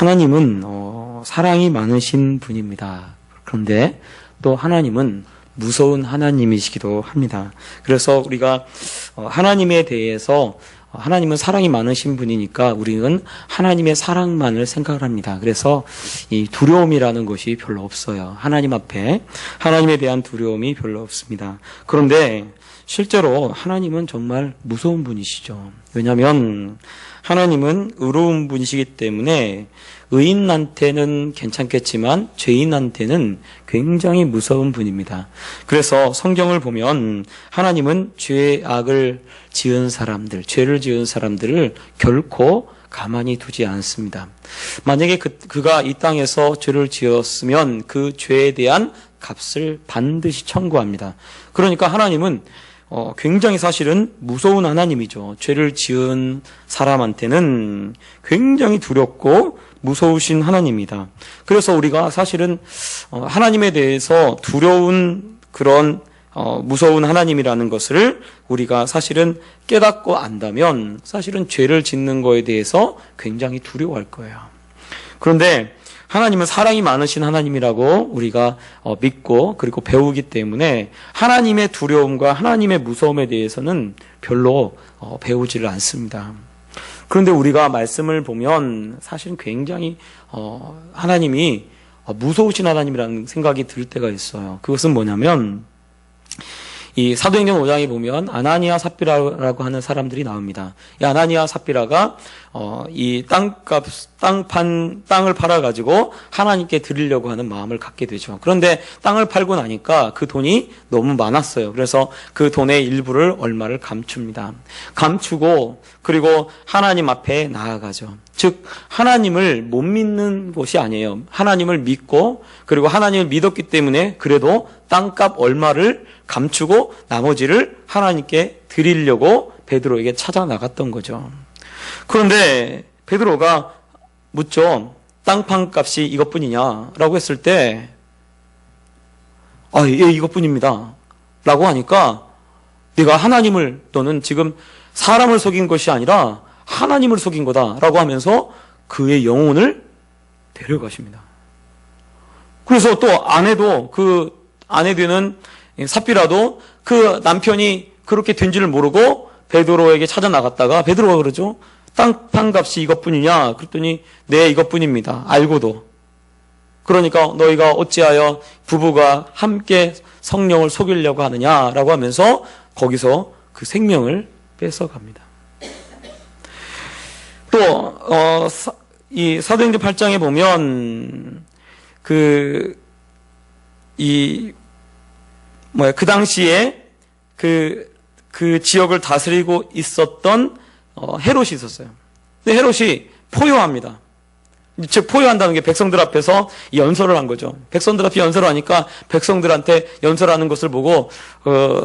하나님은 사랑이 많으신 분입니다. 그런데 또 하나님은 무서운 하나님이시기도 합니다. 그래서 우리가 하나님에 대해서 하나님은 사랑이 많으신 분이니까 우리는 하나님의 사랑만을 생각을 합니다. 그래서 이 두려움이라는 것이 별로 없어요. 하나님 앞에 하나님에 대한 두려움이 별로 없습니다. 그런데 실제로 하나님은 정말 무서운 분이시죠. 왜냐하면 하나님은 의로운 분이시기 때문에 의인한테는 괜찮겠지만 죄인한테는 굉장히 무서운 분입니다. 그래서 성경을 보면 하나님은 죄악을 지은 사람들, 죄를 지은 사람들을 결코 가만히 두지 않습니다. 만약에 그가 이 땅에서 죄를 지었으면 그 죄에 대한 값을 반드시 청구합니다. 그러니까 하나님은 굉장히 사실은 무서운 하나님이죠. 죄를 지은 사람한테는 굉장히 두렵고 무서우신 하나님입니다. 그래서 우리가 사실은 하나님에 대해서 두려운 그런 무서운 하나님이라는 것을 우리가 사실은 깨닫고 안다면 사실은 죄를 짓는 거에 대해서 굉장히 두려워할 거예요. 그런데 하나님은 사랑이 많으신 하나님이라고 우리가 믿고 그리고 배우기 때문에 하나님의 두려움과 하나님의 무서움에 대해서는 별로 배우지를 않습니다. 그런데 우리가 말씀을 보면 사실은 굉장히 하나님이 무서우신 하나님이라는 생각이 들 때가 있어요. 그것은 뭐냐면 이 사도행전 5장에 보면 아나니아 삽비라라고 하는 사람들이 나옵니다. 이 아나니아 삽비라가 이 땅을 팔아가지고 하나님께 드리려고 하는 마음을 갖게 되죠. 그런데 땅을 팔고 나니까 그 돈이 너무 많았어요. 그래서 그 돈의 일부를 얼마를 감춥니다. 감추고 그리고 하나님 앞에 나아가죠. 즉 하나님을 못 믿는 것이 아니에요. 하나님을 믿고 그리고 하나님을 믿었기 때문에 그래도 땅값 얼마를 감추고 나머지를 하나님께 드리려고 베드로에게 찾아 나갔던 거죠. 그런데 베드로가 묻죠. 땅판 값이 이것뿐이냐라고 했을 때 예, 이것뿐입니다 라고 하니까 네가 하나님을 너는 지금 사람을 속인 것이 아니라 하나님을 속인 거다라고 하면서 그의 영혼을 데려가십니다. 그래서 또 아내도 그 아내 되는 삽비라도 그 남편이 그렇게 된지를 모르고 베드로에게 찾아 나갔다가 베드로가 그러죠. 땅판 값이 이것뿐이냐? 그랬더니 네, 이것뿐입니다. 알고도. 그러니까 너희가 어찌하여 부부가 함께 성령을 속이려고 하느냐라고 하면서 거기서 그 생명을 뺏어갑니다. 또 이 사도행전 8장에 보면 그 당시에 그 지역을 다스리고 있었던 헤롯이 있었어요. 근데 헤롯이 포효합니다. 즉 포효한다는 게 백성들 앞에서 연설을 한 거죠. 백성들 앞에 연설을 하니까 백성들한테 연설하는 것을 보고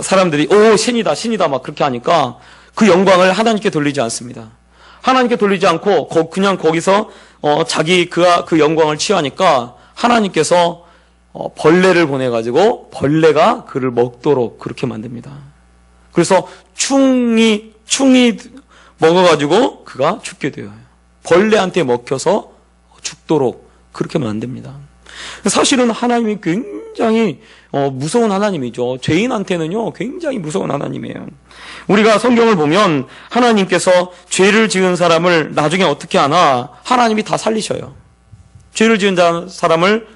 사람들이 신이다 막 그렇게 하니까 그 영광을 하나님께 돌리지 않습니다. 하나님께 돌리지 않고 그냥 거기서 자기가 그 영광을 취하니까 하나님께서 벌레를 보내가지고 벌레가 그를 먹도록 그렇게 만듭니다. 그래서 충이 먹어가지고 그가 죽게 돼요. 벌레한테 먹혀서 죽도록 그렇게 만듭니다. 사실은 하나님이 굉장히 무서운 하나님이죠. 죄인한테는요 굉장히 무서운 하나님이에요. 우리가 성경을 보면 하나님께서 죄를 지은 사람을 나중에 어떻게 하나 하나님이 다 살리셔요. 죄를 지은 사람을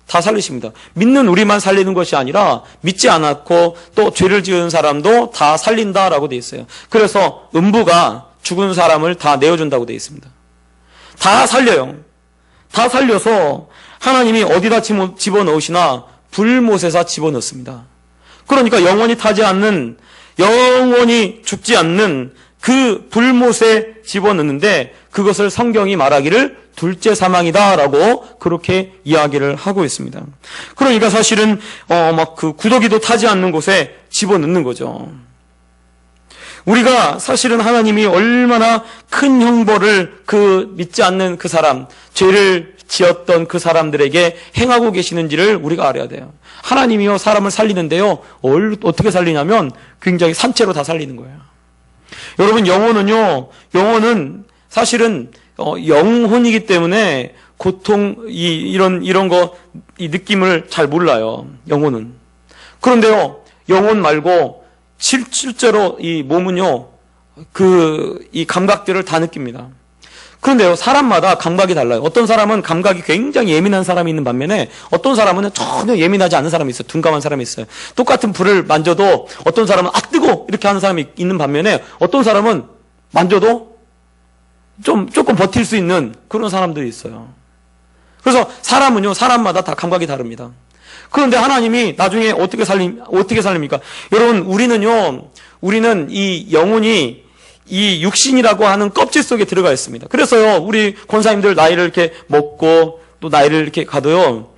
다 살리십니다. 믿는 우리만 살리는 것이 아니라 믿지 않았고 또 죄를 지은 사람도 다 살린다라고 되어 있어요. 그래서 음부가 죽은 사람을 다 내어준다고 되어 있습니다. 다 살려요. 다 살려서 하나님이 어디다 집어넣으시나 불못에서 집어넣습니다. 그러니까 영원히 타지 않는, 영원히 죽지 않는 그 불못에 집어넣는데 그것을 성경이 말하기를 둘째 사망이다라고 그렇게 이야기를 하고 있습니다. 그러니까 사실은 그 구더기도 타지 않는 곳에 집어넣는 거죠. 우리가 사실은 하나님이 얼마나 큰 형벌을 그 믿지 않는 그 사람, 죄를 지었던 그 사람들에게 행하고 계시는지를 우리가 알아야 돼요. 하나님이요 사람을 살리는데요 어떻게 살리냐면 굉장히 산채로 다 살리는 거예요. 여러분 영혼은 사실은 영혼이기 때문에 고통, 이런 거, 이 느낌을 잘 몰라요. 영혼은. 그런데요, 영혼 말고, 실제로 이 몸은요, 이 감각들을 다 느낍니다. 그런데요, 사람마다 감각이 달라요. 어떤 사람은 감각이 굉장히 예민한 사람이 있는 반면에 어떤 사람은 전혀 예민하지 않은 사람이 있어요. 둔감한 사람이 있어요. 똑같은 불을 만져도 어떤 사람은 아, 뜨거! 이렇게 하는 사람이 있는 반면에 어떤 사람은 만져도 조금 버틸 수 있는 그런 사람들이 있어요. 그래서 사람은요, 사람마다 다 감각이 다릅니다. 그런데 하나님이 나중에 어떻게 살립니까? 여러분, 우리는 이 영혼이 이 육신이라고 하는 껍질 속에 들어가 있습니다. 그래서요, 우리 권사님들 나이를 이렇게 먹고 또 나이를 이렇게 가도요,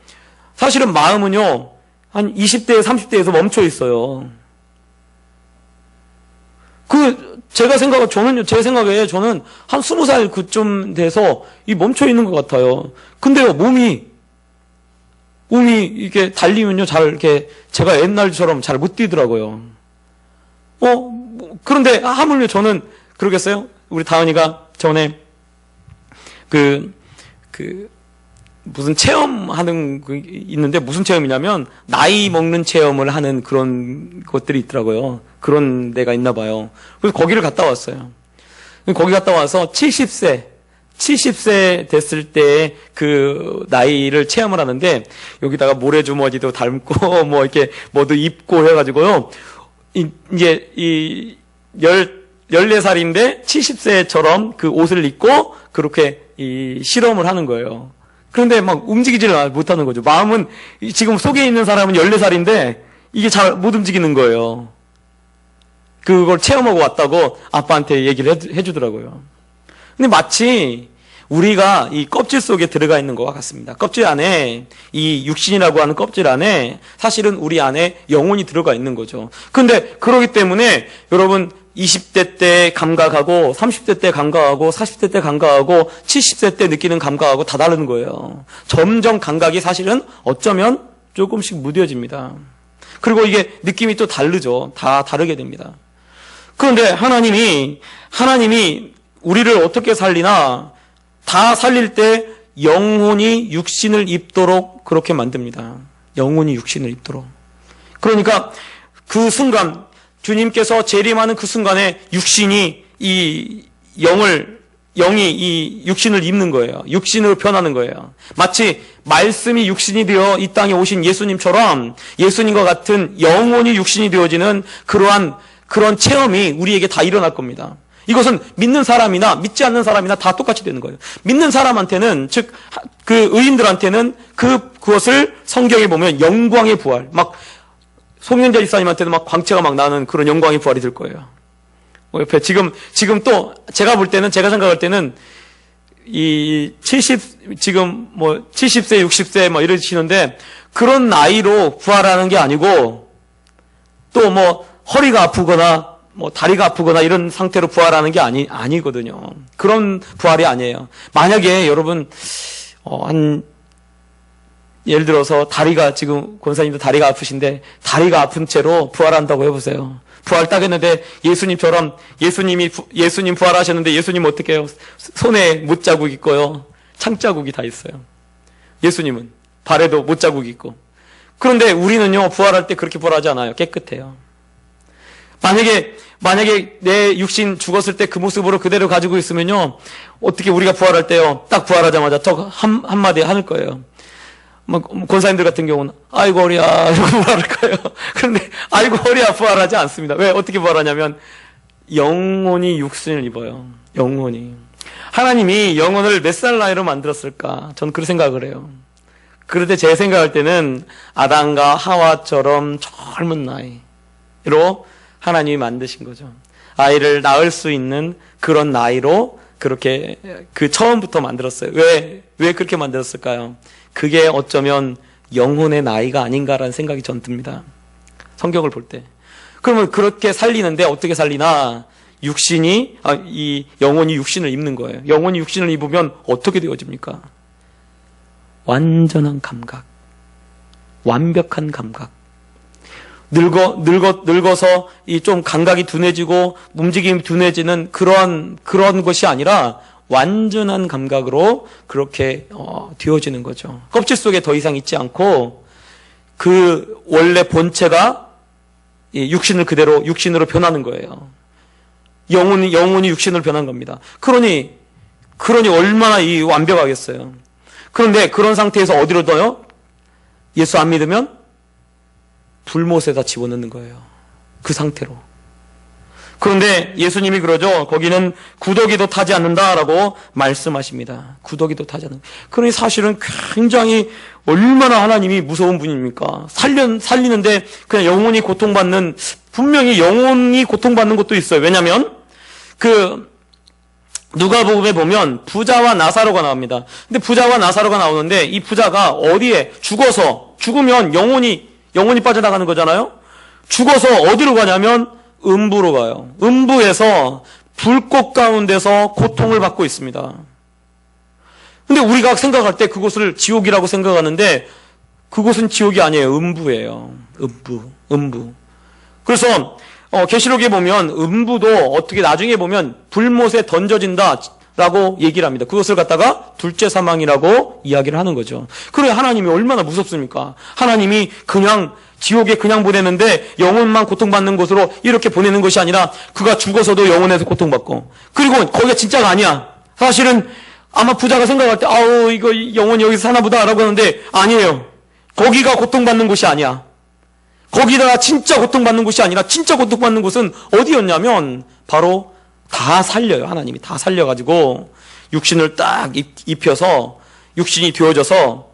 사실은 마음은요, 한 20대, 30대에서 멈춰 있어요. 제 생각에 저는 한 20살 그쯤 돼서 멈춰 있는 것 같아요. 근데요, 몸이 이렇게 달리면요, 이렇게 제가 옛날처럼 잘 못 뛰더라고요. 그런데 하물며 저는 그러겠어요? 우리 다은이가 전에 무슨 체험하는 있는데 무슨 체험이냐면 나이 먹는 체험을 하는 그런 것들이 있더라고요. 그런 데가 있나 봐요. 그래서 거기를 갔다 왔어요. 거기 갔다 와서 70세 됐을 때 그 나이를 체험을 하는데 여기다가 모래주머니도 담고 뭐 이렇게 뭐도 입고 해가지고요. 이제 14살인데 70세처럼 그 옷을 입고 그렇게 실험을 하는 거예요. 그런데 막 움직이지를 못하는 거죠. 마음은 지금 속에 있는 사람은 14살인데 이게 잘 못 움직이는 거예요. 그걸 체험하고 왔다고 아빠한테 얘기를 해주더라고요. 근데 마치 우리가 이 껍질 속에 들어가 있는 것과 같습니다. 껍질 안에 이 육신이라고 하는 껍질 안에 사실은 우리 안에 영혼이 들어가 있는 거죠. 근데 그러기 때문에 여러분 20대 때 감각하고 30대 때 감각하고 40대 때 감각하고 70세 때 느끼는 감각하고 다 다른 거예요. 점점 감각이 사실은 어쩌면 조금씩 무뎌집니다. 그리고 이게 느낌이 또 다르죠. 다 다르게 됩니다. 그런데 하나님이 우리를 어떻게 살리나? 다 살릴 때 영혼이 육신을 입도록 그렇게 만듭니다. 영혼이 육신을 입도록. 그러니까 그 순간 주님께서 재림하는 그 순간에 육신이 영이 이 육신을 입는 거예요. 육신으로 변하는 거예요. 마치 말씀이 육신이 되어 이 땅에 오신 예수님처럼 예수님과 같은 영혼이 육신이 되어지는 그런 체험이 우리에게 다 일어날 겁니다. 이것은 믿는 사람이나 믿지 않는 사람이나 다 똑같이 되는 거예요. 믿는 사람한테는, 즉, 그 의인들한테는 그것을 성경에 보면 영광의 부활, 막, 송년자 집사님한테는 막 광채가 막 나는 그런 영광의 부활이 될 거예요. 옆에 지금 또 제가 생각할 때는 지금 70세, 60세 뭐 이러시는데 그런 나이로 부활하는 게 아니고 또 허리가 아프거나 다리가 아프거나 이런 상태로 부활하는 게 아니거든요. 그런 부활이 아니에요. 만약에 여러분, 예를 들어서 지금 권사님도 다리가 아프신데, 다리가 아픈 채로 부활한다고 해보세요. 부활 딱 했는데, 예수님 부활하셨는데, 예수님 어떻게 해요? 손에 못자국 있고요. 창자국이 다 있어요. 예수님은. 발에도 못자국이 있고. 그런데 우리는요, 부활할 때 그렇게 부활하지 않아요. 깨끗해요. 만약에 내 육신 죽었을 때 그 모습으로 그대로 가지고 있으면요, 어떻게 우리가 부활할 때요, 딱 부활하자마자 한마디 하는 거예요. 권사님들 같은 경우는, 아이고, 허리야, 이러고 부활할 거예요. 그런데, 아이고, 허리야, 부활하지 않습니다. 왜? 어떻게 부활하냐면, 영혼이 육신을 입어요. 영혼이. 하나님이 영혼을 몇 살 나이로 만들었을까? 전 그렇게 생각을 해요. 그런데 제 생각할 때는, 아담과 하와처럼 젊은 나이로 하나님이 만드신 거죠. 아이를 낳을 수 있는 그런 나이로 그렇게 처음부터 만들었어요. 왜 그렇게 만들었을까요? 그게 어쩌면 영혼의 나이가 아닌가라는 생각이 전 듭니다. 성경을 볼 때. 그러면 그렇게 살리는데 어떻게 살리나? 이 영혼이 육신을 입는 거예요. 영혼이 육신을 입으면 어떻게 되어집니까? 완전한 감각. 완벽한 감각. 늙어서 좀 감각이 둔해지고 움직임이 둔해지는 그런 것이 아니라 완전한 감각으로 그렇게 되어지는 거죠. 껍질 속에 더 이상 있지 않고 그 원래 본체가 육신을 그대로 육신으로 변하는 거예요. 영혼이 육신으로 변한 겁니다. 그러니 얼마나 이 완벽하겠어요. 그런데 그런 상태에서 어디로 넣어요? 예수 안 믿으면 불못에다 집어넣는 거예요. 그 상태로. 그런데 예수님이 그러죠. 거기는 구더기도 타지 않는다라고 말씀하십니다. 구더기도 타지 않는다. 그러니 사실은 굉장히 얼마나 하나님이 무서운 분입니까? 살리는데 그냥 영혼이 고통받는, 분명히 영혼이 고통받는 것도 있어요. 왜냐하면 누가복음에 보면 부자와 나사로가 나옵니다. 근데 부자와 나사로가 나오는데 이 부자가 어디에 죽으면 영혼이 빠져나가는 거잖아요. 죽어서 어디로 가냐면 음부로 가요. 음부에서 불꽃 가운데서 고통을 받고 있습니다. 근데 우리가 생각할 때 그곳을 지옥이라고 생각하는데 그곳은 지옥이 아니에요. 음부예요. 음부. 그래서 계시록에 보면 음부도 어떻게 나중에 보면 불못에 던져진다라고 얘기를 합니다. 그것을 갖다가 둘째 사망이라고 이야기를 하는 거죠. 그래 하나님이 얼마나 무섭습니까? 하나님이 그냥 지옥에 그냥 보내는데 영혼만 고통받는 곳으로 이렇게 보내는 것이 아니라 그가 죽어서도 영혼에서 고통받고, 그리고 거기가 진짜가 아니야. 사실은 아마 부자가 생각할 때 이거 영혼이 여기서 사나보다라고 하는데 아니에요. 거기가 고통받는 곳이 아니야. 거기다가 진짜 고통받는 곳이 아니라 진짜 고통받는 곳은 어디였냐면 바로 다 살려요. 하나님이 다 살려가지고 육신을 딱 입혀서 육신이 되어져서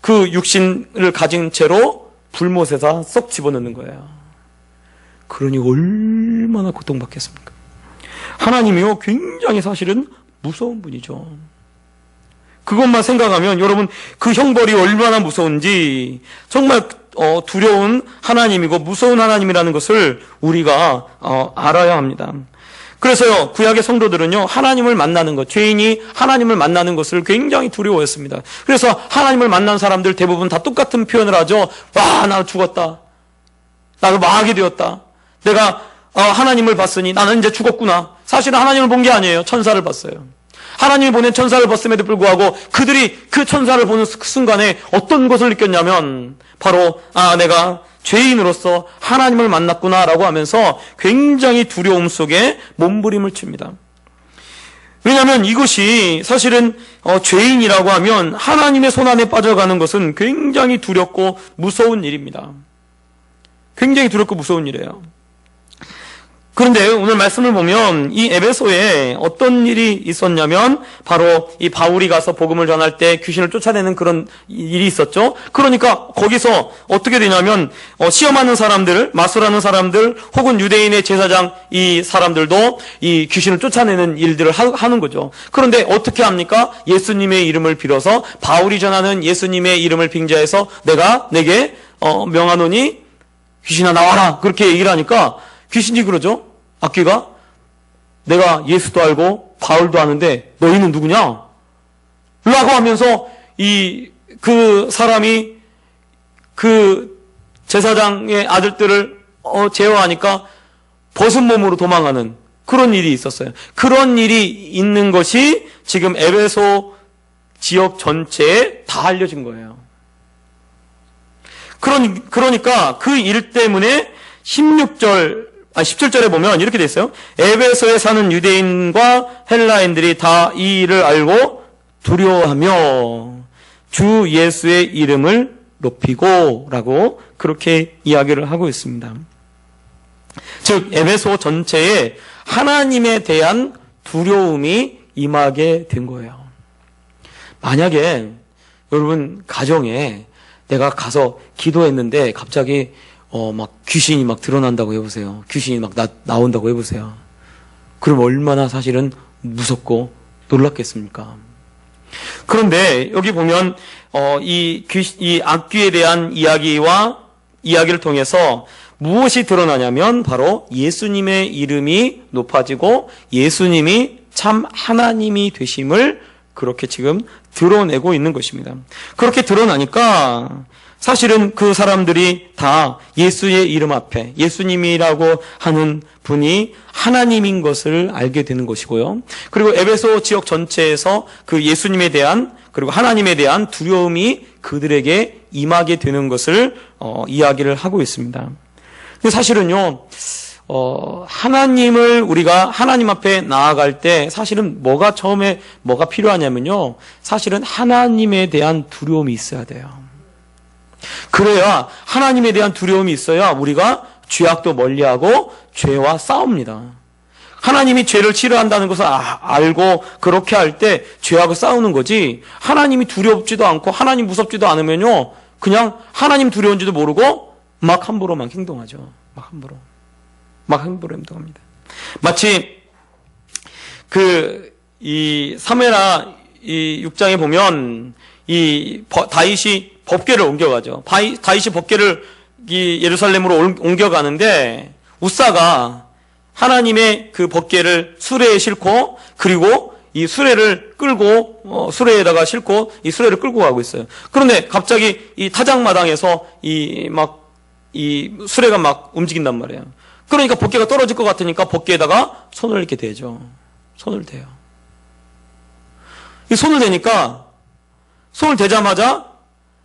그 육신을 가진 채로 불못에다 쏙 집어넣는 거예요. 그러니 얼마나 고통받겠습니까? 하나님이요 굉장히 사실은 무서운 분이죠. 그것만 생각하면 여러분 그 형벌이 얼마나 무서운지 정말 두려운 하나님이고 무서운 하나님이라는 것을 우리가 알아야 합니다. 그래서요 구약의 성도들은요 하나님을 만나는 것, 죄인이 하나님을 만나는 것을 굉장히 두려워했습니다. 그래서 하나님을 만난 사람들 대부분 다 똑같은 표현을 하죠. 나 죽었다. 나도 망하게 되었다. 내가 하나님을 봤으니 나는 이제 죽었구나. 사실은 하나님을 본 게 아니에요. 천사를 봤어요. 하나님이 보낸 천사를 봤음에도 불구하고 그들이 그 천사를 보는 그 순간에 어떤 것을 느꼈냐면 바로 내가 죄인으로서 하나님을 만났구나라고 하면서 굉장히 두려움 속에 몸부림을 칩니다. 왜냐하면 이것이 사실은 죄인이라고 하면 하나님의 손안에 빠져가는 것은 굉장히 두렵고 무서운 일입니다. 굉장히 두렵고 무서운 일이에요. 그런데 오늘 말씀을 보면 이 에베소에 어떤 일이 있었냐면 바로 이 바울이 가서 복음을 전할 때 귀신을 쫓아내는 그런 일이 있었죠. 그러니까 거기서 어떻게 되냐면 시험하는 사람들, 마술하는 사람들 혹은 유대인의 제사장 이 사람들도 이 귀신을 쫓아내는 일들을 하는 거죠. 그런데 어떻게 합니까? 예수님의 이름을 빌어서 바울이 전하는 예수님의 이름을 빙자해서 내게 명하노니 귀신아 나와라 그렇게 얘기를 하니까 귀신이 그러죠. 악귀가 내가 예수도 알고 바울도 아는데 너희는 누구냐? 라고 하면서 그 사람이 그 제사장의 아들들을 제어하니까 벗은 몸으로 도망하는 그런 일이 있었어요. 그런 일이 있는 것이 지금 에베소 지역 전체에 다 알려진 거예요. 그러니까 그 일 때문에 17절에 보면 이렇게 돼 있어요. 에베소에 사는 유대인과 헬라인들이 다 이 일을 알고 두려워하며 주 예수의 이름을 높이고 라고 그렇게 이야기를 하고 있습니다. 즉 에베소 전체에 하나님에 대한 두려움이 임하게 된 거예요. 만약에 여러분 가정에 내가 가서 기도했는데 갑자기 막 귀신이 막 드러난다고 해보세요. 귀신이 막 나온다고 해보세요. 그럼 얼마나 사실은 무섭고 놀랍겠습니까? 그런데 여기 보면 이 악귀에 대한 이야기를 통해서 무엇이 드러나냐면 바로 예수님의 이름이 높아지고 예수님이 참 하나님이 되심을 그렇게 지금 드러내고 있는 것입니다. 그렇게 드러나니까 사실은 그 사람들이 다 예수의 이름 앞에 예수님이라고 하는 분이 하나님인 것을 알게 되는 것이고요. 그리고 에베소 지역 전체에서 그 예수님에 대한 그리고 하나님에 대한 두려움이 그들에게 임하게 되는 것을 이야기를 하고 있습니다. 근데 사실은요, 하나님을 우리가 하나님 앞에 나아갈 때 사실은 처음에 뭐가 필요하냐면요, 사실은 하나님에 대한 두려움이 있어야 돼요. 그래야 하나님에 대한 두려움이 있어야 우리가 죄악도 멀리하고 죄와 싸웁니다. 하나님이 죄를 치료한다는 것을 알고 그렇게 할 때 죄하고 싸우는 거지, 하나님이 두렵지도 않고 하나님 무섭지도 않으면요 그냥 하나님 두려운지도 모르고 막 함부로 행동하죠. 막 함부로 행동합니다. 마치 이 사무엘하 이 6장에 보면 이 다윗이 법궤를 옮겨가죠. 다윗이 법궤를 예루살렘으로 옮겨가는데 우사가 하나님의 그 법궤를 수레에 싣고 그리고 이 수레를 끌고 수레에다가 싣고 이 수레를 끌고 가고 있어요. 그런데 갑자기 이 타작마당에서 이 수레가 막 움직인단 말이에요. 그러니까 법궤가 떨어질 것 같으니까 법궤에다가 손을 이렇게 대죠. 손을 대요. 이 손을 대니까 손을 대자마자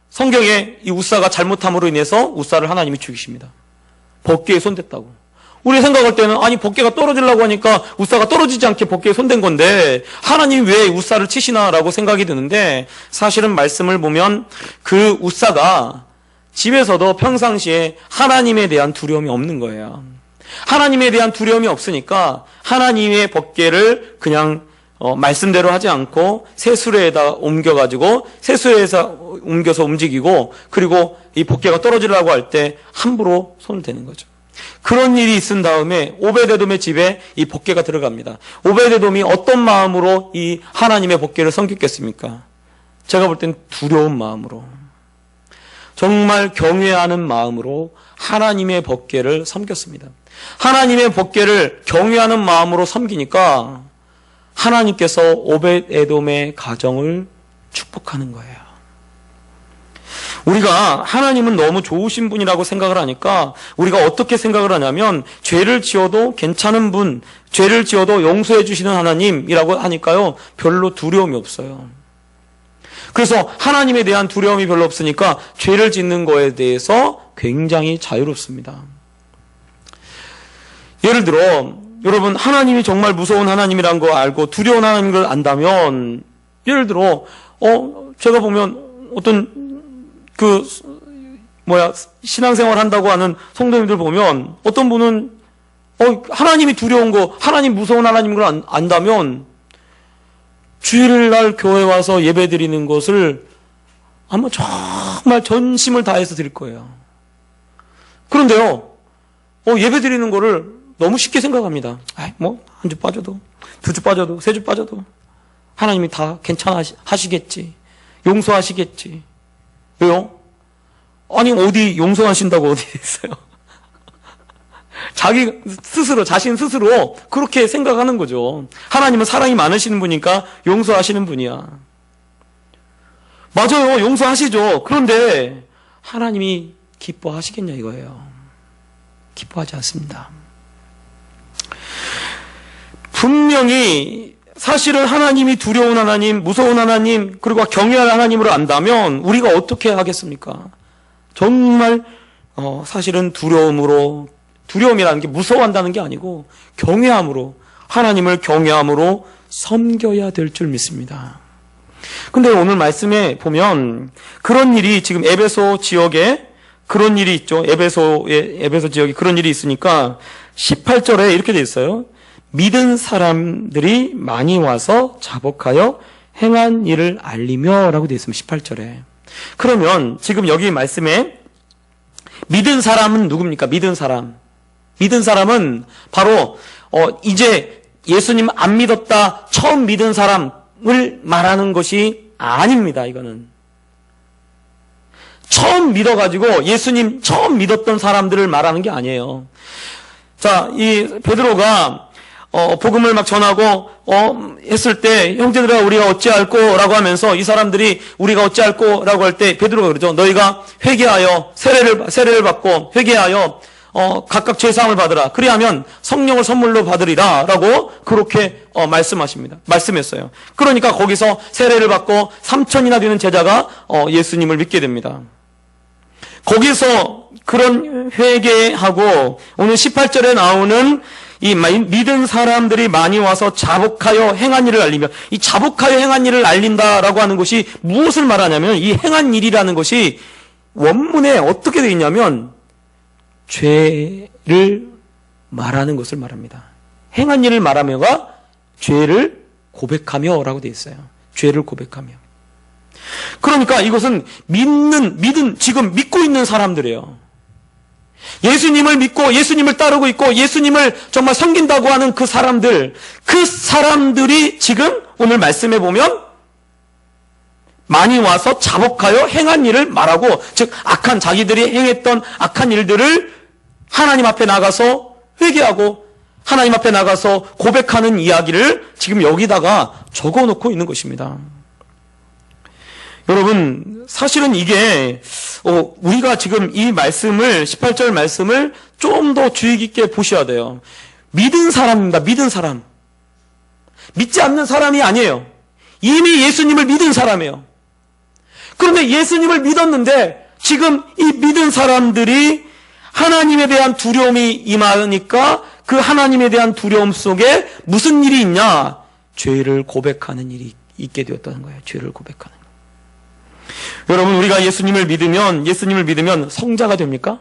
성경에 이 우사가 잘못함으로 인해서 우사를 하나님이 죽이십니다. 법궤에 손댔다고. 우리 생각할 때는 아니 법궤가 떨어지려고 하니까 우사가 떨어지지 않게 법궤에 손댄 건데 하나님이 왜 우사를 치시나라고 생각이 드는데, 사실은 말씀을 보면 그 우사가 집에서도 평상시에 하나님에 대한 두려움이 없는 거예요. 하나님에 대한 두려움이 없으니까 하나님의 법궤를 그냥 말씀대로 하지 않고 새 수레에다 옮겨가지고 새 수레에서 옮겨서 움직이고, 그리고 이 법궤가 떨어지려고 할 때 함부로 손을 대는 거죠. 그런 일이 있은 다음에 오베데돔의 집에 이 법궤가 들어갑니다. 오베데돔이 어떤 마음으로 이 하나님의 법궤를 섬겼겠습니까? 제가 볼 땐 두려운 마음으로, 정말 경외하는 마음으로 하나님의 법궤를 섬겼습니다. 하나님의 법궤를 경외하는 마음으로 섬기니까 하나님께서 오벳에돔의 가정을 축복하는 거예요. 우리가 하나님은 너무 좋으신 분이라고 생각을 하니까 우리가 어떻게 생각을 하냐면, 죄를 지어도 괜찮은 분, 죄를 지어도 용서해 주시는 하나님이라고 하니까요 별로 두려움이 없어요. 그래서 하나님에 대한 두려움이 별로 없으니까 죄를 짓는 거에 대해서 굉장히 자유롭습니다. 예를 들어 여러분, 하나님이 정말 무서운 하나님이란 거 알고 두려운 하나님인 걸 안다면, 예를 들어 제가 보면 어떤 신앙생활 한다고 하는 성도님들 보면 어떤 분은 하나님이 두려운 거, 하나님 무서운 하나님인 걸 안다면 주일날 교회 와서 예배 드리는 것을 아마 정말 전심을 다해서 드릴 거예요. 그런데요, 예배 드리는 거를 너무 쉽게 생각합니다. 한 주 빠져도, 두 주 빠져도, 세 주 빠져도 하나님이 다 괜찮아하시겠지, 용서하시겠지. 왜요? 아니, 어디 용서하신다고 어디 있어요? 자신 스스로 그렇게 생각하는 거죠. 하나님은 사랑이 많으시는 분이니까 용서하시는 분이야. 맞아요, 용서하시죠. 그런데 하나님이 기뻐하시겠냐 이거예요. 기뻐하지 않습니다. 분명히 사실은 하나님이 두려운 하나님, 무서운 하나님, 그리고 경외할 하나님으로 안다면 우리가 어떻게 하겠습니까? 정말 사실은 두려움이라는 게 무서워한다는 게 아니고 경외함으로, 하나님을 경외함으로 섬겨야 될 줄 믿습니다. 근데 오늘 말씀에 보면 그런 일이 지금 에베소 지역에 그런 일이 있죠. 에베소 지역에 그런 일이 있으니까 18절에 이렇게 돼 있어요. 믿은 사람들이 많이 와서 자복하여 행한 일을 알리며 라고 돼 있습니다. 18절에. 그러면 지금 여기 말씀에 믿은 사람은 누굽니까? 믿은 사람은 바로 이제 예수님 안 믿었다 처음 믿은 사람을 말하는 것이 아닙니다. 이거는 처음 믿어가지고 예수님 처음 믿었던 사람들을 말하는 게 아니에요. 자, 이 베드로가 복음을 막 전하고 했을 때 형제들아 우리가 어찌할꼬라고 하면서 이 사람들이 우리가 어찌할꼬라고 할 때 베드로가 그러죠. 너희가 회개하여 세례를 받고 회개하여 각각 죄사함을 받으라. 그리하면 성령을 선물로 받으리라라고 그렇게 말씀했어요. 그러니까 거기서 세례를 받고 3,000이나 되는 제자가 예수님을 믿게 됩니다. 거기서 그런 회개하고 오늘 18절에 나오는 이 믿은 사람들이 많이 와서 자복하여 행한 일을 알리며, 이 자복하여 행한 일을 알린다라고 하는 것이 무엇을 말하냐면, 이 행한 일이라는 것이 원문에 어떻게 되어 있냐면 죄를 말하는 것을 말합니다. 행한 일을 말하며가 죄를 고백하며라고 되어 있어요. 죄를 고백하며. 그러니까 이것은 지금 믿고 있는 사람들이에요. 예수님을 믿고 예수님을 따르고 있고 예수님을 정말 섬긴다고 하는 그 사람들이 지금 오늘 말씀해 보면 많이 와서 자복하여 행한 일을 말하고, 즉 자기들이 행했던 악한 일들을 하나님 앞에 나가서 회개하고 하나님 앞에 나가서 고백하는 이야기를 지금 여기다가 적어놓고 있는 것입니다. 여러분, 사실은 이게 우리가 지금 이 말씀을 18절 말씀을 좀 더 주의 깊게 보셔야 돼요. 믿은 사람입니다. 믿은 사람. 믿지 않는 사람이 아니에요. 이미 예수님을 믿은 사람이에요. 그런데 예수님을 믿었는데 지금 이 믿은 사람들이 하나님에 대한 두려움이 임하니까 그 하나님에 대한 두려움 속에 무슨 일이 있냐? 죄를 고백하는 일이 있게 되었다는 거예요. 죄를 고백하는. 여러분, 우리가 예수님을 믿으면 성자가 됩니까?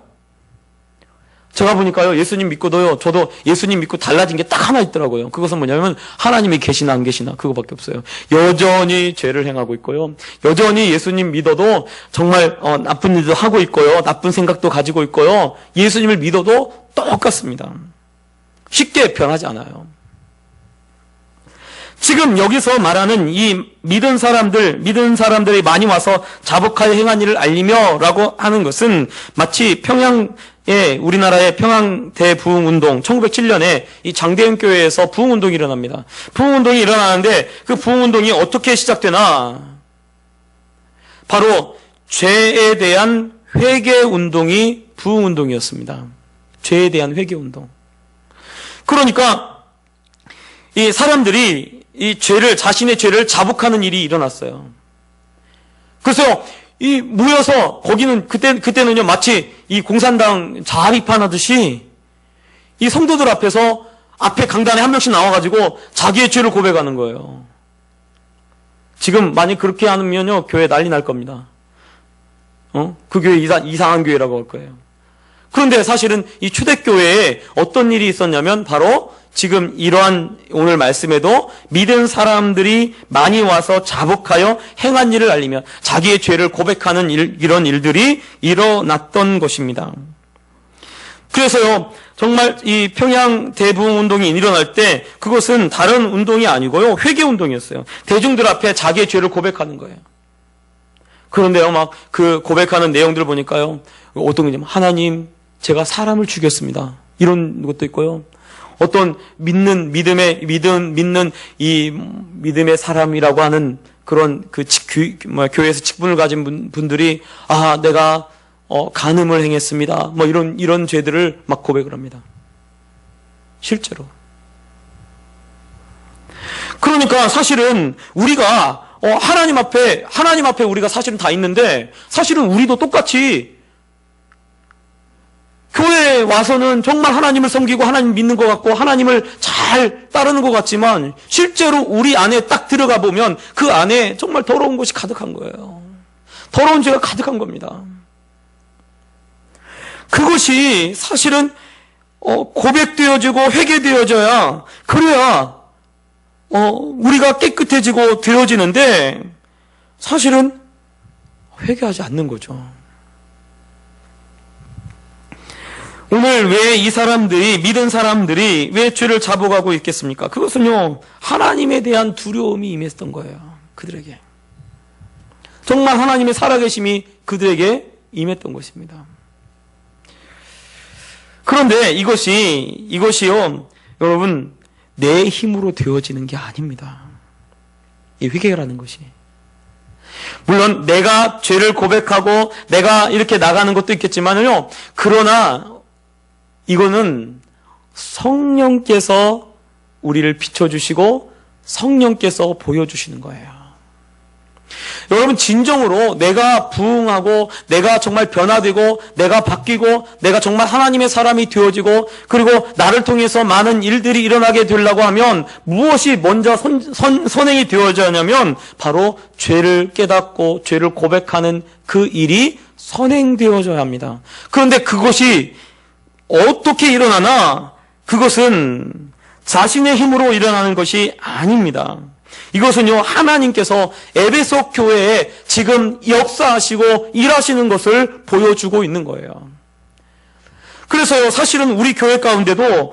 제가 보니까요, 예수님 믿고도요, 저도 예수님 믿고 달라진 게 딱 하나 있더라고요. 그것은 뭐냐면 하나님이 계시나 안 계시나 그거밖에 없어요. 여전히 죄를 행하고 있고요, 여전히 예수님 믿어도 정말 나쁜 일도 하고 있고요, 나쁜 생각도 가지고 있고요, 예수님을 믿어도 똑같습니다. 쉽게 변하지 않아요. 지금 여기서 말하는 이 믿은 사람들이 많이 와서 자복하여 행한 일을 알리며 라고 하는 것은 마치 우리나라의 평양 대부흥운동 1907년에 이 장대현 교회에서 부흥운동이 일어납니다. 부흥운동이 일어나는데 그 부흥운동이 어떻게 시작되나? 바로 죄에 대한 회개운동이 부흥운동이었습니다. 죄에 대한 회개운동. 그러니까 이 사람들이 자신의 죄를 자복하는 일이 일어났어요. 그래서 모여서 거기는 그때는요, 마치 이 공산당 자립하듯이 이 성도들 앞에 강단에 한 명씩 나와가지고 자기의 죄를 고백하는 거예요. 지금 만약 그렇게 하면요, 교회 난리 날 겁니다. 그 교회 이상한 교회라고 할 거예요. 그런데 사실은 이 초대교회에 어떤 일이 있었냐면 바로 지금 이러한 오늘 말씀에도 믿은 사람들이 많이 와서 자복하여 행한 일을 알리며 자기의 죄를 고백하는 이런 일들이 일어났던 것입니다. 그래서요, 정말 이 평양 대부흥운동이 일어날 때 그것은 다른 운동이 아니고요, 회개운동이었어요. 대중들 앞에 자기의 죄를 고백하는 거예요. 그런데요, 막 그 고백하는 내용들을 보니까요, 어떤 거냐면 하나님, 제가 사람을 죽였습니다. 이런 것도 있고요. 어떤 믿음의 사람이라고 하는 그런 교회에서 직분을 가진 분들이 내가 간음을 행했습니다. 이런 죄들을 막 고백을 합니다. 실제로. 그러니까 사실은 우리가 하나님 앞에 우리가 사실은 다 있는데, 사실은 우리도 똑같이 교회에 와서는 정말 하나님을 섬기고 하나님 믿는 것 같고 하나님을 잘 따르는 것 같지만 실제로 우리 안에 딱 들어가 보면 그 안에 정말 더러운 것이 가득한 거예요. 더러운 죄가 가득한 겁니다. 그것이 사실은 고백되어지고 회개되어져야, 그래야 우리가 깨끗해지고 되어지는데 사실은 회개하지 않는 거죠. 오늘 왜 믿은 사람들이 왜 죄를 자복하고 있겠습니까? 그것은요, 하나님에 대한 두려움이 임했던 거예요. 그들에게. 정말 하나님의 살아계심이 그들에게 임했던 것입니다. 그런데 이것이요, 여러분, 내 힘으로 되어지는 게 아닙니다. 이 회개라는 것이. 물론 내가 죄를 고백하고 내가 이렇게 나가는 것도 있겠지만요. 그러나 이거는 성령께서 우리를 비춰주시고 성령께서 보여주시는 거예요. 여러분, 진정으로 내가 부응하고 내가 정말 변화되고 내가 바뀌고 내가 정말 하나님의 사람이 되어지고 그리고 나를 통해서 많은 일들이 일어나게 되려고 하면 무엇이 먼저 선행이 되어져야 하냐면 바로 죄를 깨닫고 죄를 고백하는 그 일이 선행되어져야 합니다. 그런데 그것이 어떻게 일어나나? 그것은 자신의 힘으로 일어나는 것이 아닙니다. 이것은요, 하나님께서 에베소 교회에 지금 역사하시고 일하시는 것을 보여주고 있는 거예요. 그래서요, 사실은 우리 교회 가운데도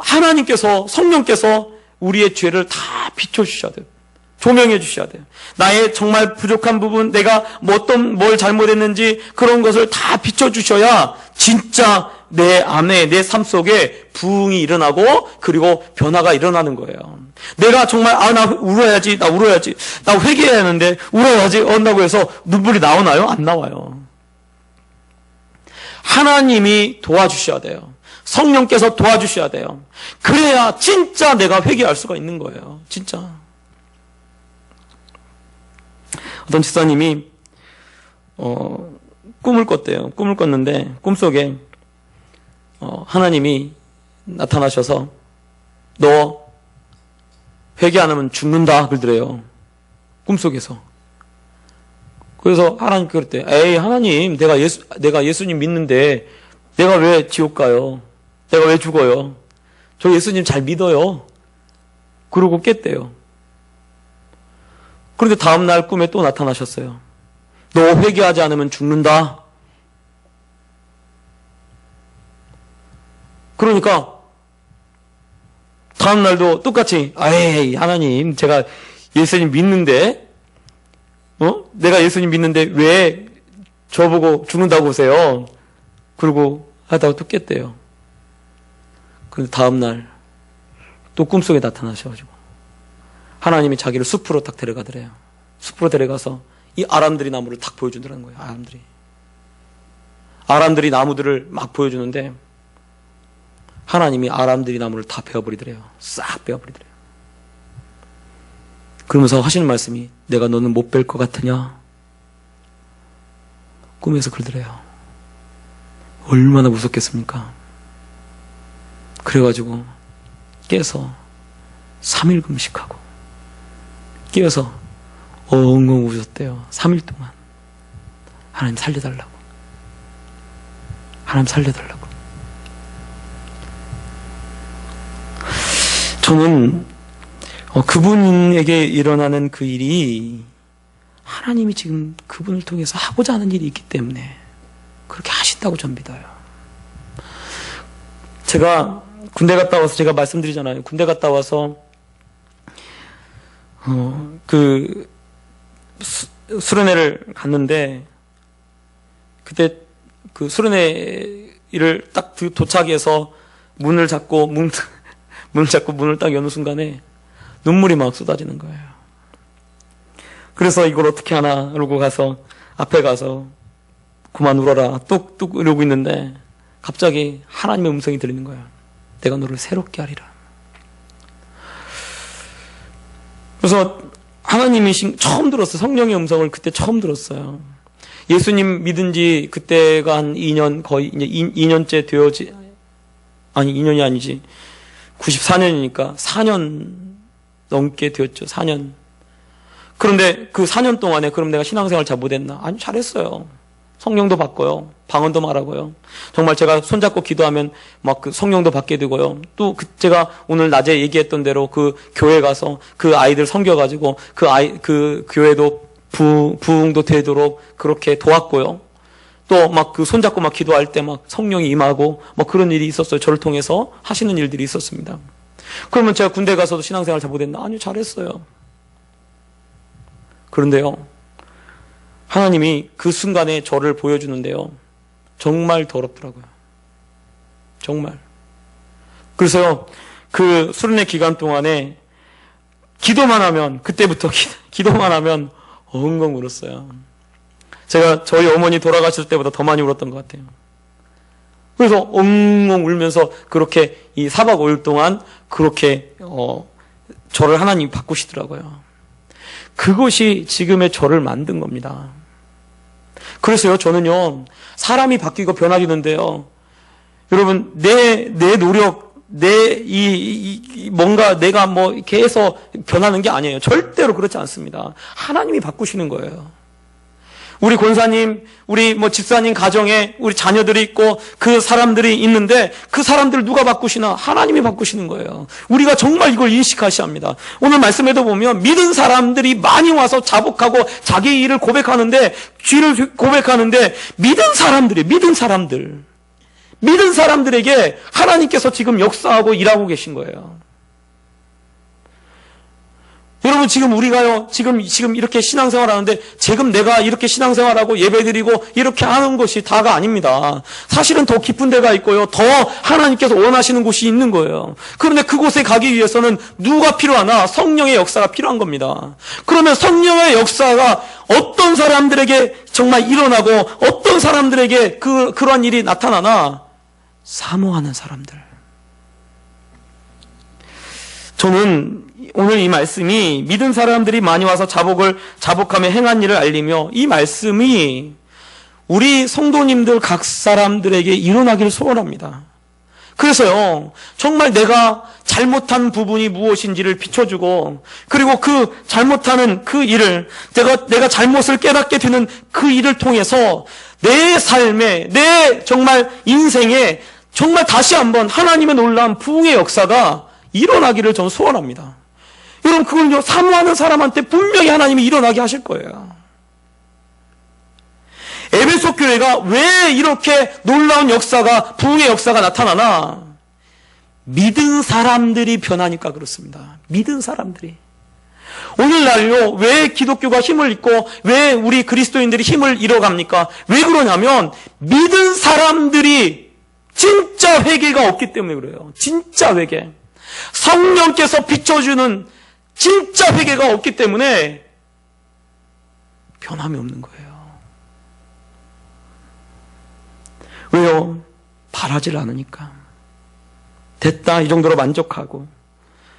하나님께서, 성령께서 우리의 죄를 다 비춰주셔야 돼요. 조명해 주셔야 돼요. 나의 정말 부족한 부분, 내가 뭘 잘못했는지 그런 것을 다 비춰주셔야 진짜 내 안에, 내 삶 속에 부흥이 일어나고 그리고 변화가 일어나는 거예요. 내가 정말 나 울어야지, 나 회개해야 하는데 울어야지 한다고 해서 눈물이 나오나요? 안 나와요. 하나님이 도와주셔야 돼요. 성령께서 도와주셔야 돼요. 그래야 진짜 내가 회개할 수가 있는 거예요. 진짜. 어떤 집사님이 꿈을 꿨대요. 꿈을 꿨는데 꿈속에 하나님이 나타나셔서 너 회개 안 하면 죽는다 그러더래요. 꿈속에서. 그래서 하나님 그랬대. 에이, 하나님, 내가 예수님 믿는데 내가 왜 지옥 가요? 내가 왜 죽어요? 저 예수님 잘 믿어요. 그러고 깼대요. 그런데 다음날 꿈에 또 나타나셨어요. 너 회개하지 않으면 죽는다. 그러니까 다음날도 똑같이 에이, 하나님, 제가 예수님 믿는데 내가 예수님 믿는데 왜 저보고 죽는다고 하세요? 그러고 하다가 또 깼대요. 그런데 다음날 또 꿈속에 나타나셔가지고 하나님이 자기를 숲으로 딱 데려가더래요. 숲으로 데려가서 이 아람들이 나무를 딱 보여주더라는 거예요. 아람들이 나무들을 막 보여주는데 하나님이 아람들이 나무를 다 베어버리더래요. 싹 베어버리더래요. 그러면서 하시는 말씀이 내가 너는 못 뺄 것 같으냐? 꿈에서 그러더래요. 얼마나 무섭겠습니까? 그래가지고 깨서 3일 금식하고 깨어서 엉엉 우셨대요. 3일 동안. 하나님 살려달라고. 하나님 살려달라고. 저는 그분에게 일어나는 그 일이 하나님이 지금 그분을 통해서 하고자 하는 일이 있기 때문에 그렇게 하신다고 전 믿어요. 제가 군대 갔다 와서 제가 말씀드리잖아요. 군대 갔다 와서 수련회를 갔는데 그때 그 수련회를 딱 도착해서 문을 잡고 문을 딱 여는 순간에 눈물이 막 쏟아지는 거예요. 그래서 이걸 어떻게 하나 그러고 가서 앞에 가서 그만 울어라 뚝뚝 이러고 있는데 갑자기 하나님의 음성이 들리는 거예요. 내가 너를 새롭게 하리라. 그래서 하나님이 처음 들었어요. 성령의 음성을 그때 처음 들었어요. 예수님 믿은 지 그때가 한 2년, 거의 이제 2년째 아니 2년이 아니지. 94년이니까 4년 넘게 되었죠. 4년. 그런데 그 4년 동안에 그럼 내가 신앙생활 잘 못했나? 아니, 잘했어요. 성령도 받고요. 방언도 말하고요. 정말 제가 손잡고 기도하면 막 그 성령도 받게 되고요. 또 제가 오늘 낮에 얘기했던 대로 그 교회 가서 그 아이들 섬겨가지고 그 교회도 부흥도 되도록 그렇게 도왔고요. 또 막 그 손잡고 막 기도할 때 막 성령이 임하고 뭐 그런 일이 있었어요. 저를 통해서 하시는 일들이 있었습니다. 그러면 제가 군대 가서도 신앙생활 잘 못했나? 아니요, 잘했어요. 그런데요, 하나님이 그 순간에 저를 보여주는데요, 정말 더럽더라고요. 정말. 그래서요, 그 수련회 기간 동안에 기도만 하면, 그때부터 기도만 하면 엉엉 울었어요. 제가 저희 어머니 돌아가실 때보다 더 많이 울었던 것 같아요. 그래서 엉엉 울면서 그렇게 이 4박 5일 동안 그렇게 저를 하나님이 바꾸시더라고요. 그것이 지금의 저를 만든 겁니다. 그래서요, 저는요, 사람이 바뀌고 변화되는데요, 여러분, 내 노력, 뭔가 내가 뭐 이렇게 해서 변하는 게 아니에요. 절대로 그렇지 않습니다. 하나님이 바꾸시는 거예요. 우리 권사님, 우리 뭐 집사님 가정에 우리 자녀들이 있고 그 사람들이 있는데 그 사람들을 누가 바꾸시나? 하나님이 바꾸시는 거예요. 우리가 정말 이걸 인식하셔야 합니다. 오늘 말씀에도 보면 믿은 사람들이 많이 와서 자복하고 자기 일을 고백하는데, 죄를 고백하는데, 믿은 사람들에게 하나님께서 지금 역사하고 일하고 계신 거예요. 여러분, 지금 우리가요, 지금 이렇게 신앙생활 하는데, 지금 내가 이렇게 신앙생활하고 예배드리고 이렇게 하는 것이 다가 아닙니다. 사실은 더 깊은 데가 있고요, 더 하나님께서 원하시는 곳이 있는 거예요. 그런데 그곳에 가기 위해서는 누가 필요하나? 성령의 역사가 필요한 겁니다. 그러면 성령의 역사가 어떤 사람들에게 정말 일어나고, 어떤 사람들에게 그러한 일이 나타나나? 사모하는 사람들. 저는 오늘 이 말씀이 믿은 사람들이 많이 와서 자복하며 행한 일을 알리며, 이 말씀이 우리 성도님들 각 사람들에게 일어나기를 소원합니다. 그래서요, 정말 내가 잘못한 부분이 무엇인지를 비춰주고, 그리고 그 잘못하는 그 일을, 내가 잘못을 깨닫게 되는 그 일을 통해서 내 삶에, 내 정말 인생에 정말 다시 한번 하나님의 놀라운 부흥의 역사가 일어나기를 저는 소원합니다. 여러분, 그걸요, 사모하는 사람한테 분명히 하나님이 일어나게 하실 거예요. 에베소 교회가 왜 이렇게 놀라운 역사가, 부흥의 역사가 나타나나? 믿은 사람들이 변하니까 그렇습니다. 믿은 사람들이. 오늘날요, 왜 기독교가 힘을 잃고 왜 우리 그리스도인들이 힘을 잃어갑니까? 왜 그러냐면 믿은 사람들이 진짜 회개가 없기 때문에 그래요. 진짜 회개. 성령께서 비춰주는 진짜 회개가 없기 때문에 변함이 없는 거예요. 왜요? 바라질 않으니까. 됐다, 이 정도로 만족하고,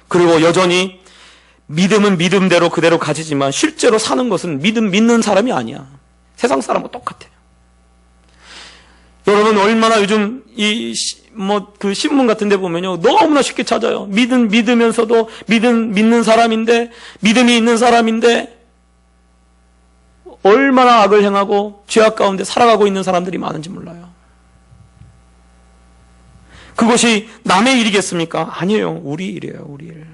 그리고 여전히 믿음은 믿음대로 그대로 가지지만 실제로 사는 것은 믿는 사람이 아니야. 세상 사람과 똑같아요. 여러분, 얼마나 요즘 그 신문 같은 데 보면요, 너무나 쉽게 찾아요. 믿으면서도 믿는 사람인데, 믿음이 있는 사람인데, 얼마나 악을 행하고 죄악 가운데 살아가고 있는 사람들이 많은지 몰라요. 그것이 남의 일이겠습니까? 아니에요. 우리 일이에요. 우리 일.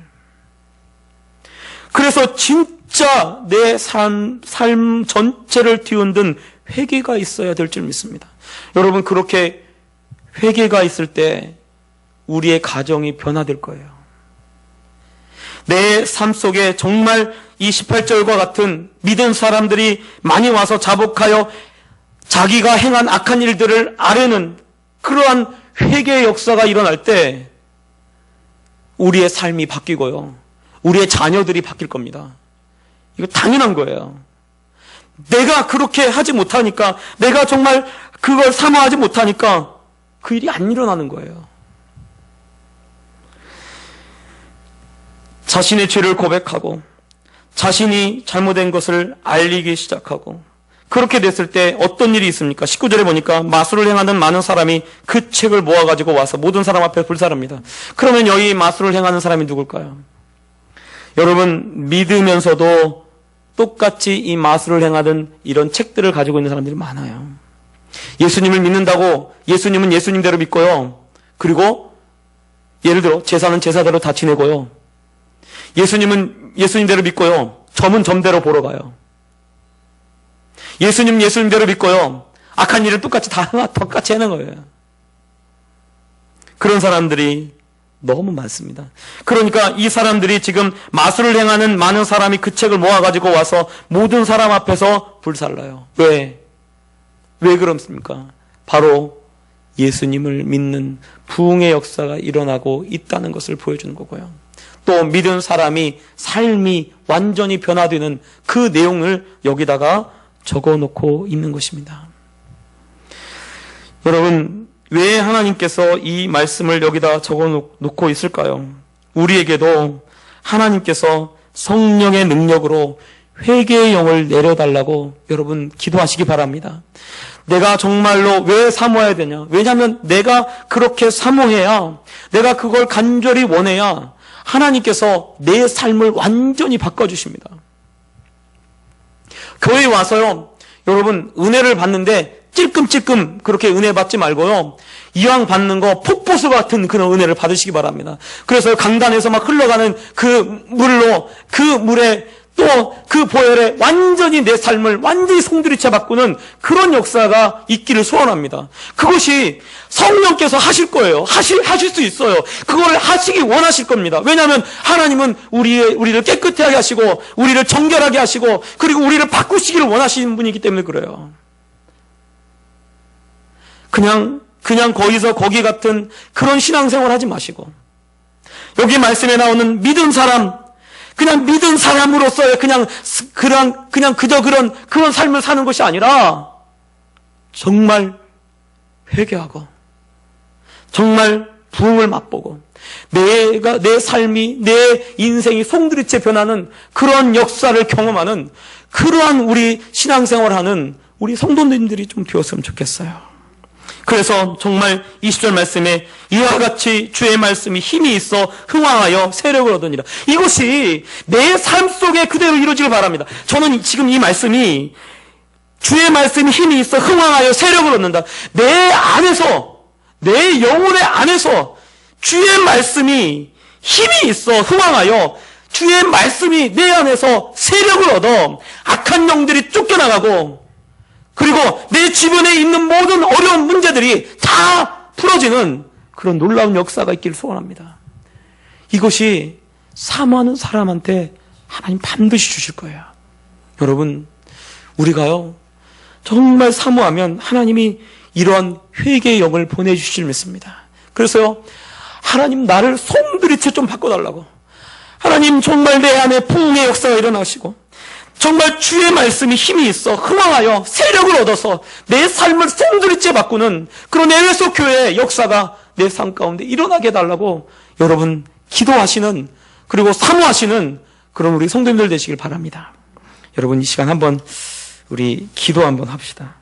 그래서 진짜 내 삶 전체를 뒤흔든 회개가 있어야 될 줄 믿습니다. 여러분, 그렇게 회개가 있을 때 우리의 가정이 변화될 거예요. 내 삶 속에 정말 이 18절과 같은 믿은 사람들이 많이 와서 자복하여 자기가 행한 악한 일들을 아뢰는 그러한 회개의 역사가 일어날 때 우리의 삶이 바뀌고요, 우리의 자녀들이 바뀔 겁니다. 이거 당연한 거예요. 내가 그렇게 하지 못하니까, 내가 정말 그걸 사모하지 못하니까 그 일이 안 일어나는 거예요. 자신의 죄를 고백하고 자신이 잘못된 것을 알리기 시작하고, 그렇게 됐을 때 어떤 일이 있습니까? 19절에 보니까 마술을 행하는 많은 사람이 그 책을 모아가지고 와서 모든 사람 앞에 불사릅니다. 그러면 여기 마술을 행하는 사람이 누굴까요? 여러분, 믿으면서도 똑같이 이 마술을 행하던 이런 책들을 가지고 있는 사람들이 많아요. 예수님을 믿는다고 예수님은 예수님대로 믿고요, 그리고 예를 들어 제사는 제사대로 다 지내고요, 예수님은 예수님대로 믿고요, 점은 점대로 보러 가요. 예수님 예수님대로 믿고요, 악한 일을 똑같이 하는 거예요. 그런 사람들이 너무 많습니다. 그러니까 이 사람들이 지금 마술을 행하는 많은 사람이 그 책을 모아가지고 와서 모든 사람 앞에서 불살라요. 왜 그렇습니까? 바로 예수님을 믿는 부흥의 역사가 일어나고 있다는 것을 보여주는 거고요. 또 믿은 사람이 삶이 완전히 변화되는 그 내용을 여기다가 적어놓고 있는 것입니다. 여러분, 왜 하나님께서 이 말씀을 여기다 적어놓고 있을까요? 우리에게도 하나님께서 성령의 능력으로 회개의 영을 내려달라고 여러분 기도하시기 바랍니다. 내가 정말로 왜 사모해야 되냐? 왜냐하면 내가 그렇게 사모해야, 내가 그걸 간절히 원해야 하나님께서 내 삶을 완전히 바꿔주십니다. 교회에 와서요, 여러분 은혜를 받는데 찔끔찔끔 그렇게 은혜 받지 말고요, 이왕 받는 거 폭포수 같은 그런 은혜를 받으시기 바랍니다. 그래서 강단에서 막 흘러가는 그 물로, 그 물에 또 그 보혈에 완전히 내 삶을 완전히 송두리째 바꾸는 그런 역사가 있기를 소원합니다. 그것이 성령께서 하실 거예요. 하실 수 있어요. 그걸 하시기 원하실 겁니다. 왜냐하면 하나님은 우리를 깨끗하게 하시고 우리를 정결하게 하시고 그리고 우리를 바꾸시기를 원하시는 분이기 때문에 그래요. 그냥 거기서 거기 같은 그런 신앙생활 하지 마시고, 여기 말씀에 나오는 믿은 사람, 그냥 믿은 사람으로서의 그냥 그저 그런 삶을 사는 것이 아니라 정말 회개하고 정말 부흥을 맛보고 내 삶이, 내 인생이 송두리째 변하는 그런 역사를 경험하는 그러한 우리 신앙생활하는 우리 성도님들이 좀 되었으면 좋겠어요. 그래서 정말 20절 말씀에 이와 같이 주의 말씀이 힘이 있어 흥왕하여 세력을 얻으니라. 이것이 내 삶 속에 그대로 이루어지길 바랍니다. 저는 지금 이 말씀이 주의 말씀이 힘이 있어 흥왕하여 세력을 얻는다. 내 안에서, 내 영혼의 안에서 주의 말씀이 힘이 있어 흥왕하여 주의 말씀이 내 안에서 세력을 얻어 악한 영들이 쫓겨나가고 그리고 내 주변에 있는 모든 어려운 문제들이 다 풀어지는 그런 놀라운 역사가 있기를 소원합니다. 이것이 사모하는 사람한테 하나님 반드시 주실 거예요. 여러분, 우리가요 정말 사모하면 하나님이 이러한 회개의 영을 보내주실 줄 믿습니다. 그래서요, 하나님 나를 송두리째 좀 바꿔달라고, 하나님 정말 내 안에 부흥의 역사가 일어나시고 정말 주의 말씀이 힘이 있어 흥왕하여 세력을 얻어서 내 삶을 송두리째 바꾸는 그런 에베소 교회의 역사가 내 삶 가운데 일어나게 해달라고 여러분 기도하시는, 그리고 사모하시는 그런 우리 성도님들 되시길 바랍니다. 여러분, 이 시간 한번 우리 기도 한번 합시다.